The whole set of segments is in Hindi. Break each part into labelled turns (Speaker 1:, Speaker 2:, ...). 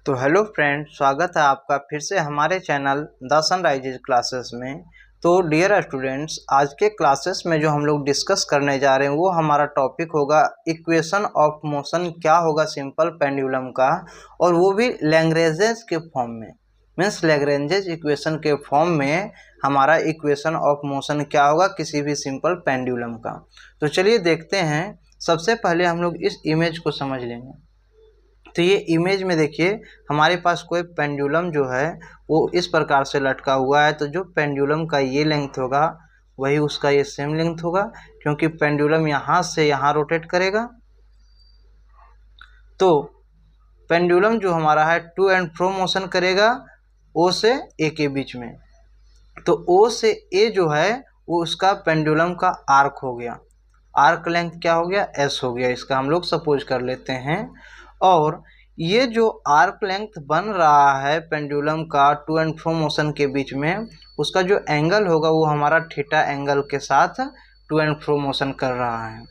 Speaker 1: तो हेलो फ्रेंड, स्वागत है आपका फिर से हमारे चैनल द सनराइजेज क्लासेस में। तो डियर स्टूडेंट्स, आज के क्लासेस में जो हम लोग डिस्कस करने जा रहे हैं वो हमारा टॉपिक होगा इक्वेशन ऑफ मोशन। क्या होगा सिंपल पेंडुलम का, और वो भी लैग्रेंजेस के फॉर्म में, मीन्स लैग्रेंजेस इक्वेशन के फॉर्म में हमारा इक्वेशन ऑफ मोशन क्या होगा किसी भी सिंपल पेंडुलम का। तो चलिए देखते हैं। सबसे पहले हम लोग इस इमेज को समझ लेंगे। तो ये इमेज में देखिए, हमारे पास कोई पेंडुलम जो है वो इस प्रकार से लटका हुआ है। तो जो पेंडुलम का ये लेंथ होगा वही उसका ये सेम लेंथ होगा, क्योंकि पेंडुलम यहाँ से यहाँ रोटेट करेगा। तो पेंडुलम जो हमारा है टू एंड फ्रो मोशन करेगा ओ से ए के बीच में। तो ओ से ए जो है वो उसका पेंडुलम का आर्क हो गया। आर्क लेंथ क्या हो गया, एस हो गया। इसका हम लोग सपोज कर लेते हैं। और ये जो आर्क लेंथ बन रहा है पेंडुलम का टू एंड फ्रो मोशन के बीच में, उसका जो एंगल होगा वो हमारा थीटा एंगल के साथ टू एंड फ्रो मोशन कर रहा है।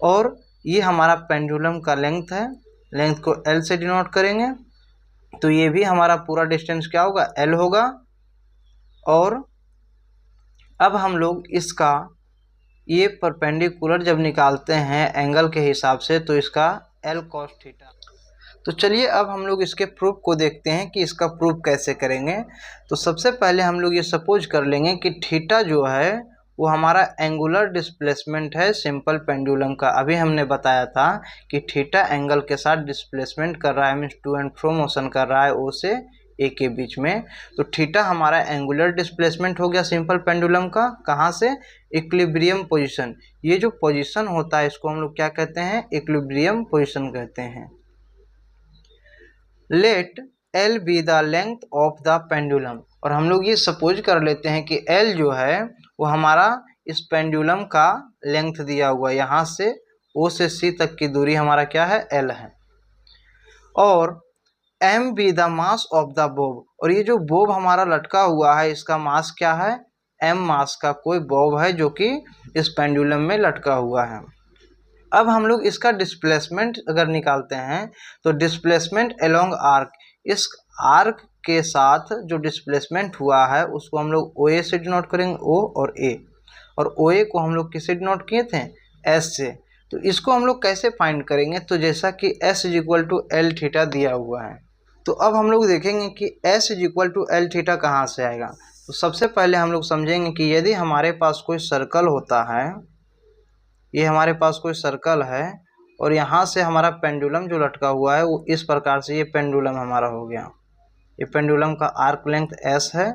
Speaker 1: और ये हमारा पेंडुलम का लेंथ है। लेंथ को एल से डिनोट करेंगे। तो ये भी हमारा पूरा डिस्टेंस क्या होगा, एल होगा। और अब हम लोग इसका ये परपेंडिकुलर जब निकालते हैं एंगल के हिसाब से, तो इसका एल कॉस थीटा। तो चलिए अब हम लोग इसके प्रूफ को देखते हैं कि इसका प्रूफ कैसे करेंगे। तो सबसे पहले हम लोग ये सपोज कर लेंगे कि थीटा जो है वो हमारा एंगुलर डिस्प्लेसमेंट है सिंपल पेंडुलम का। अभी हमने बताया था कि थीटा एंगल के साथ डिस्प्लेसमेंट कर रहा है, means to and fro motion कर रहा है ओ से ए के बीच में। तो थीटा हमारा एंगुलर डिस्प्लेसमेंट हो गया सिंपल पेंडुलम का। कहाँ से, इक्विलिब्रियम पोजीशन। ये जो पोजीशन होता है इसको हम लोग क्या कहते हैं, इक्विलिब्रियम पोजीशन कहते हैं। Let L be the length of the pendulum. और हम लोग ये सपोज कर लेते हैं कि एल जो है वो हमारा इस पेंडुलम का लेंथ दिया हुआ है। यहाँ से ओ से सी तक की दूरी हमारा क्या है, एल है। और M be the mass of the bob. और ये जो बॉब हमारा लटका हुआ है इसका मास क्या है, एम मास का कोई बॉब है जो कि इस पेंडुलम में लटका हुआ है। अब हम लोग इसका डिस्प्लेसमेंट अगर निकालते हैं तो डिस्प्लेसमेंट अलोंग आर्क, इस आर्क के साथ जो डिस्प्लेसमेंट हुआ है उसको हम लोग ओ ए से डिनोट करेंगे, ओ और ए। और ओ ए को हम लोग किससे डिनोट किए थे, एस से। तो इसको हम लोग कैसे फाइंड करेंगे, तो जैसा कि S is equal to L theta दिया हुआ है। तो अब हम लोग देखेंगे कि S is equal to L theta कहाँ से आएगा। तो सबसे पहले हम लोग समझेंगे कि यदि हमारे पास कोई सर्कल होता है, ये हमारे पास कोई सर्कल है और यहाँ से हमारा पेंडुलम जो लटका हुआ है वो इस प्रकार से, ये पेंडुलम हमारा हो गया। ये पेंडुलम का आर्क लेंथ एस है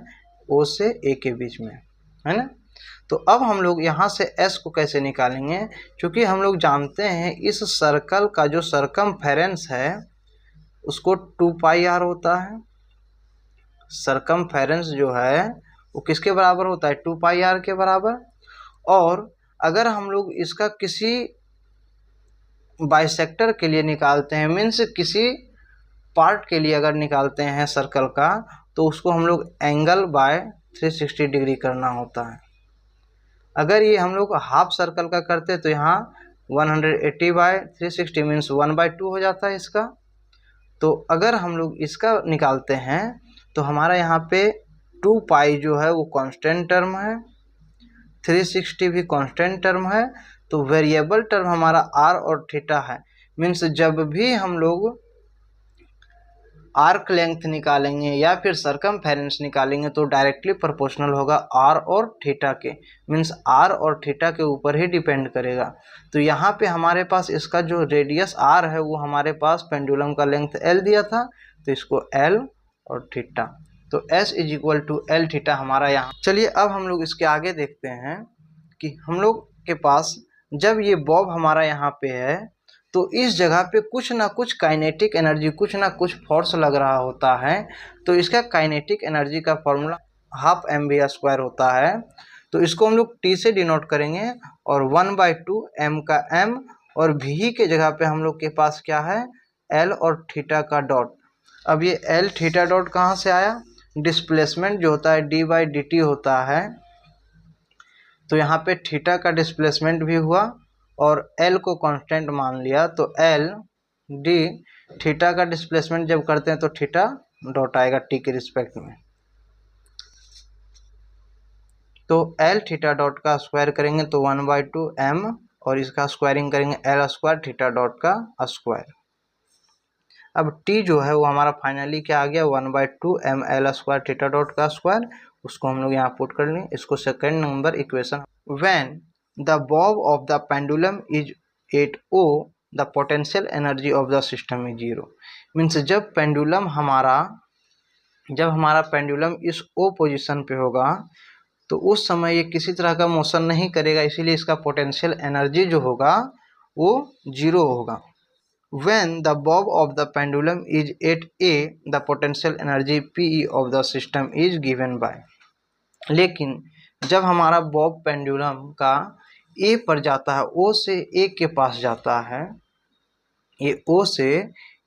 Speaker 1: ओ से ए के बीच में, है ना। तो अब हम लोग यहाँ से एस को कैसे निकालेंगे, क्योंकि हम लोग जानते हैं इस सर्कल का जो सरकमफेरेंस है उसको 2 पाई आर होता है। सरकमफेरेंस जो है वो किसके बराबर होता है, 2 पाई आर के बराबर। और अगर हम लोग इसका किसी बाइसेक्टर के लिए निकालते हैं, मीन्स किसी पार्ट के लिए अगर निकालते हैं सर्कल का, तो उसको हम लोग एंगल बाय 360 डिग्री करना होता है। अगर ये हम लोग हाफ सर्कल का करते तो यहाँ 180 बाय 360 मीन्स 1/2 हो जाता है इसका। तो अगर हम लोग इसका निकालते हैं तो हमारा यहाँ पे 2 पाई जो है वो कांस्टेंट टर्म है, 360 भी कांस्टेंट टर्म है। तो वेरिएबल टर्म हमारा आर और थीटा है। मीन्स जब भी हम लोग आर्क लेंथ निकालेंगे या फिर सरकमफेरेंस निकालेंगे तो डायरेक्टली प्रोपोर्शनल होगा आर और थीटा के। मीन्स आर और थीटा के ऊपर ही डिपेंड करेगा। तो यहाँ पे हमारे पास इसका जो रेडियस आर है वो हमारे पास पेंडुलम का लेंथ एल दिया था, तो इसको एल और थीटा, तो S is equal to L theta हमारा यहाँ। चलिए अब हम लोग इसके आगे देखते हैं कि हम लोग के पास जब ये बॉब हमारा यहाँ पे है तो इस जगह पे कुछ ना कुछ काइनेटिक एनर्जी, कुछ ना कुछ फोर्स लग रहा होता है। तो इसका काइनेटिक एनर्जी का formula half M V square होता है। तो इसको हम लोग टी से डिनोट करेंगे और 1/2 एम का एम और वी के जगह पे हम लोग के पास क्या है, एल और थीटा का डॉट। अब ये एल थीटा डॉट कहाँ से आया, डिस्प्लेसमेंट जो होता है डी बाई डी टी होता है। तो यहाँ पे थीटा का डिस्प्लेसमेंट भी हुआ और एल को कांस्टेंट मान लिया, तो एल डी थीटा का डिस्प्लेसमेंट जब करते हैं तो थीटा डॉट आएगा टी के रिस्पेक्ट में। तो एल थीटा डॉट का स्क्वायर करेंगे तो 1/2 m और इसका स्क्वायरिंग करेंगे एल स्क्वायर थीटा डॉट का स्क्वायर। अब टी जो है वो हमारा फाइनली क्या आ गया 1/2 m L square theta dot का स्क्वायर, उसको हम लोग यहाँ पुट कर लें। इसको second number equation. When the bob of the pendulum is at O the potential energy of the system is zero. Means जब हमारा पेंडुलम इस ओ पोजिशन पे होगा तो उस समय ये किसी तरह का मोशन नहीं करेगा, इसीलिए इसका पोटेंशियल एनर्जी जो होगा वो जीरो होगा। When the bob of the pendulum is at A, the potential energy PE of the system is given by। लेकिन जब हमारा बॉब पेंडुलम का A पर जाता है, O से A के पास जाता है, ये O से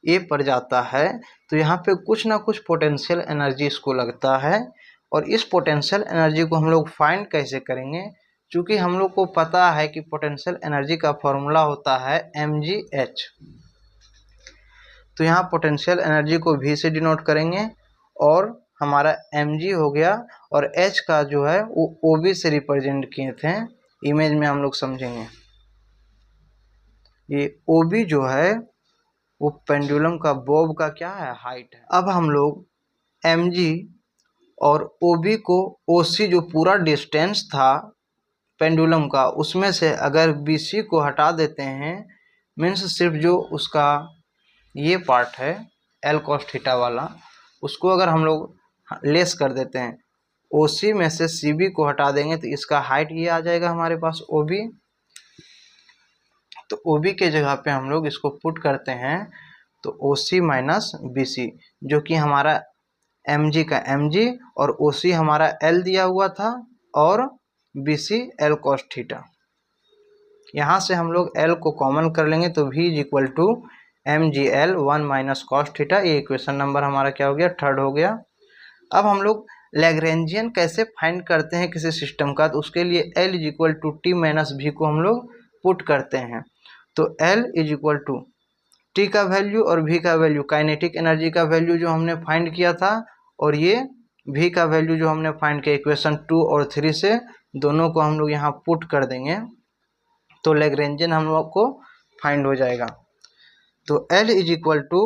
Speaker 1: A पर जाता है, तो यहाँ पे कुछ ना कुछ पोटेंशियल एनर्जी इसको लगता है। और इस पोटेंशियल एनर्जी को हम लोग फाइंड कैसे करेंगे, क्योंकि हम लोग को पता है कि पोटेंशियल एनर्जी का फॉर्मूला होता है mgh। तो यहाँ पोटेंशियल एनर्जी को V से डिनोट करेंगे और हमारा mg हो गया, और h का जो है वो OB से रिप्रेजेंट किए थे, इमेज में हम लोग समझेंगे। ये OB जो है वो पेंडुलम का बॉब का क्या है, हाइट है। अब हम लोग mg और OB को OC जो पूरा डिस्टेंस था पेंडुलम का, उसमें से अगर BC को हटा देते हैं, मीन्स सिर्फ जो उसका ये पार्ट है L cos थीटा वाला, उसको अगर हम लोग लेस कर देते हैं, OC में से CB को हटा देंगे तो इसका हाइट ये आ जाएगा हमारे पास OB। तो OB के जगह पे हम लोग इसको पुट करते हैं तो OC माइनस BC, जो कि हमारा mg का mg और OC हमारा L दिया हुआ था और BC L cos थीटा। यहाँ से हम लोग L को कॉमन कर लेंगे तो V is equal to mgl 1 minus cos theta. ये इक्वेशन नंबर हमारा क्या हो गया, थर्ड हो गया। अब हम लोग लैग्रेंजियन कैसे फाइंड करते हैं किसी सिस्टम का, तो उसके लिए L is equal to T minus V को हम लोग पुट करते हैं। तो L is equal to T का वैल्यू और V का वैल्यू, काइनेटिक एनर्जी का वैल्यू जो हमने फाइंड किया था, और ये V का वैल्यू जो हमने फाइंड किया इक्वेशन 2 और 3 से, दोनों को हम लोग यहाँ पुट कर देंगे तो लैग्रेंजियन हम लोग को फाइंड हो जाएगा। तो L is equal to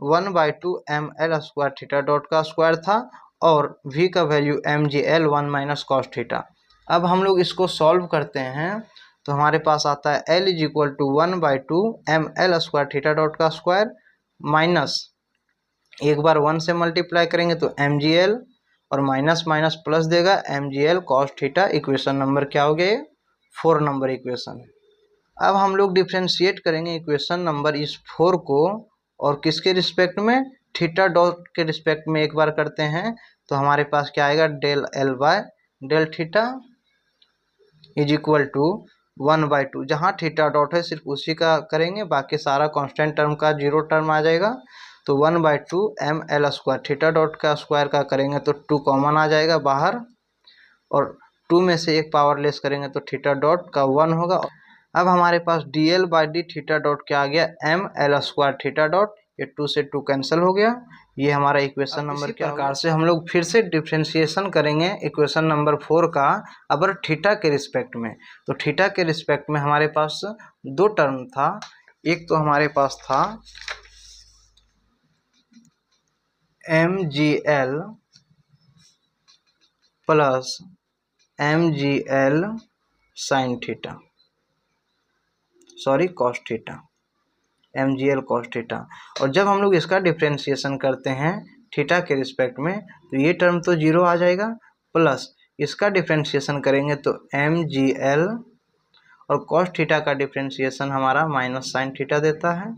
Speaker 1: 1/2 m L square theta dot का स्क्वायर था और V का value mgl 1 minus cos theta. अब हम लोग इसको सॉल्व करते हैं तो हमारे पास आता है L is equal to 1/2 m L square theta dot का स्क्वायर माइनस, एक बार 1 से मल्टीप्लाई करेंगे तो mgl और माइनस माइनस प्लस देगा mgl cos theta. Equation number क्या हो गया, 4 नंबर इक्वेशन है। अब हम लोग डिफ्रेंशिएट करेंगे इक्वेशन नंबर इस 4 को, और किसके रिस्पेक्ट में, थीटा डॉट के रिस्पेक्ट में एक बार करते हैं तो हमारे पास क्या आएगा, del L by del theta is equal to 1/2, जहाँ थीटा डॉट है सिर्फ उसी का करेंगे, बाकी सारा कांस्टेंट टर्म का जीरो टर्म आ जाएगा। तो 1/2 m L square theta dot का स्क्वायर का करेंगे तो 2 कॉमन आ जाएगा बाहर, और 2 में से एक पावर लेस करेंगे तो थीटा डॉट का 1 होगा। अब हमारे पास dl by D theta dot क्या आ गया, m L square theta dot, ये 2 से 2 कैंसिल हो गया। ये हमारा इक्वेशन नंबर क्या प्रकार से हम लोग फिर से डिफ्रेंशिएशन करेंगे इक्वेशन नंबर 4 का, अगर थीटा के रिस्पेक्ट में। तो थीटा के रिस्पेक्ट में हमारे पास 2 टर्म था, एक तो हमारे पास था mgl plus mgl sine theta, sorry cos theta, mgl cos theta. और जब हम लोग इसका डिफ्रेंशिएशन करते हैं थीटा के रिस्पेक्ट में तो ये टर्म तो जीरो आ जाएगा, प्लस इसका डिफ्रेंशिएशन करेंगे तो mgl और कॉस थीटा का डिफ्रेंशिएशन हमारा माइनस साइन थीटा देता है।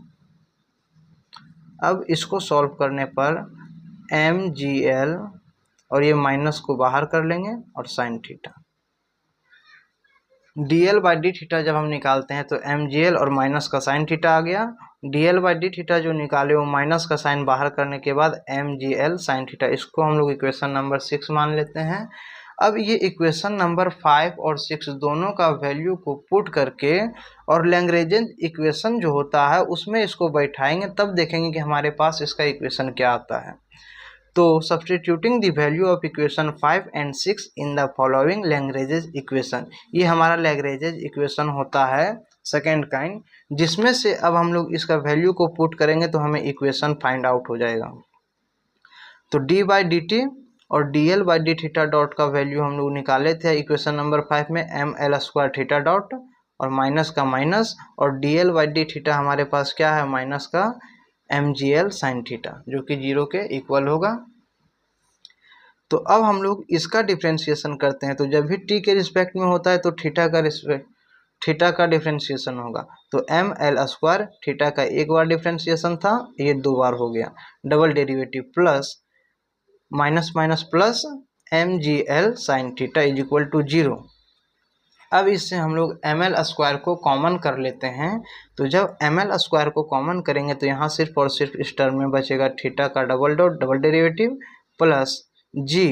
Speaker 1: अब इसको सॉल्व करने पर mgl और ये माइनस को बाहर कर लेंगे और sine theta, dl by D theta जब हम निकालते हैं तो mgl और माइनस का साइन थीटा आ गया। dl बाई डी थीटा जो निकाले वो माइनस का साइन बाहर करने के बाद mgl साइन थीटा, इसको हम लोग इक्वेशन नंबर 6 मान लेते हैं। अब ये इक्वेशन नंबर 5 और 6 दोनों का वैल्यू को पुट करके और लैग्रेंज इक्वेशन जो होता है उसमें इसको बैठाएंगे, तब देखेंगे कि हमारे पास इसका इक्वेशन क्या आता है। तो substituting the value of equation 5 and 6 in the following Lagrange equation, ये हमारा लैग्रेंज इक्वेशन होता है सेकेंड काइंड, जिसमें से अब हम लोग इसका वैल्यू को पुट करेंगे तो हमें इक्वेशन फाइंड आउट हो जाएगा। तो डी बाई डी टी और D L by D theta dot का वैल्यू हम लोग निकाले थे इक्वेशन नंबर 5 में, M L square theta dot और माइनस का माइनस, और D L by D theta हमारे पास क्या है, माइनस का M G L sine theta, जो कि 0 के इक्वल होगा। तो अब हम लोग इसका डिफ्रेंशिएशन करते हैं, तो जब भी टी के रिस्पेक्ट में होता है तो थीटा का डिफ्रेंशिएशन होगा। तो एम एल स्क्वायर थीटा का एक बार डिफ्रेंशिएशन था, ये 2 बार हो गया, double derivative plus minus minus plus M G L sine theta is equal to 0। अब इससे हम लोग एम एल स्क्वायर को कॉमन कर लेते हैं। तो जब एम एल स्क्वायर को कॉमन करेंगे तो यहाँ सिर्फ और सिर्फ इस टर्म में बचेगा थीटा का double dot double derivative plus जी,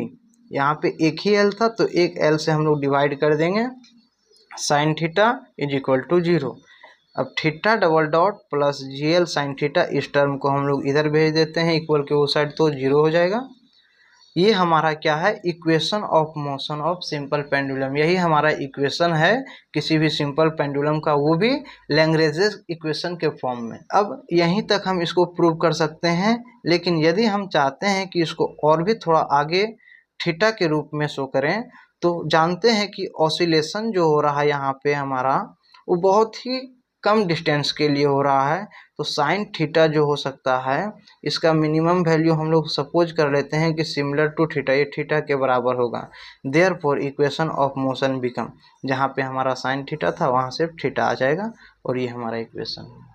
Speaker 1: यहाँ पे एक ही एल था तो एक एल से हम लोग डिवाइड कर देंगे, sine theta is equal to 0। अब theta double dot plus G L sine theta, इस टर्म को हम लोग इधर भेज देते हैं इक्वल के वो साइड, तो 0 हो जाएगा। ये हमारा क्या है, equation of motion of simple pendulum, यही हमारा इक्वेशन है किसी भी सिंपल पेंडुलम का, वो भी लैग्रेंज इक्वेशन के फॉर्म में। अब यहीं तक हम इसको प्रूव कर सकते हैं, लेकिन यदि हम चाहते हैं कि इसको और भी थोड़ा आगे थीटा के रूप में शो करें, तो जानते हैं कि ऑसिलेशन जो हो रहा है यहाँ पे हमारा, वो बहुत ही कम डिस्टेंस के लिए हो रहा है। तो साइन थीटा जो हो सकता है, इसका मिनिमम वैल्यू हम लोग सपोज कर लेते हैं कि सिमिलर टू थीटा, ये थीटा के बराबर होगा। Therefore equation of motion become, जहाँ पे हमारा साइन थीटा था वहाँ से थीटा आ जाएगा और ये हमारा इक्वेशन है।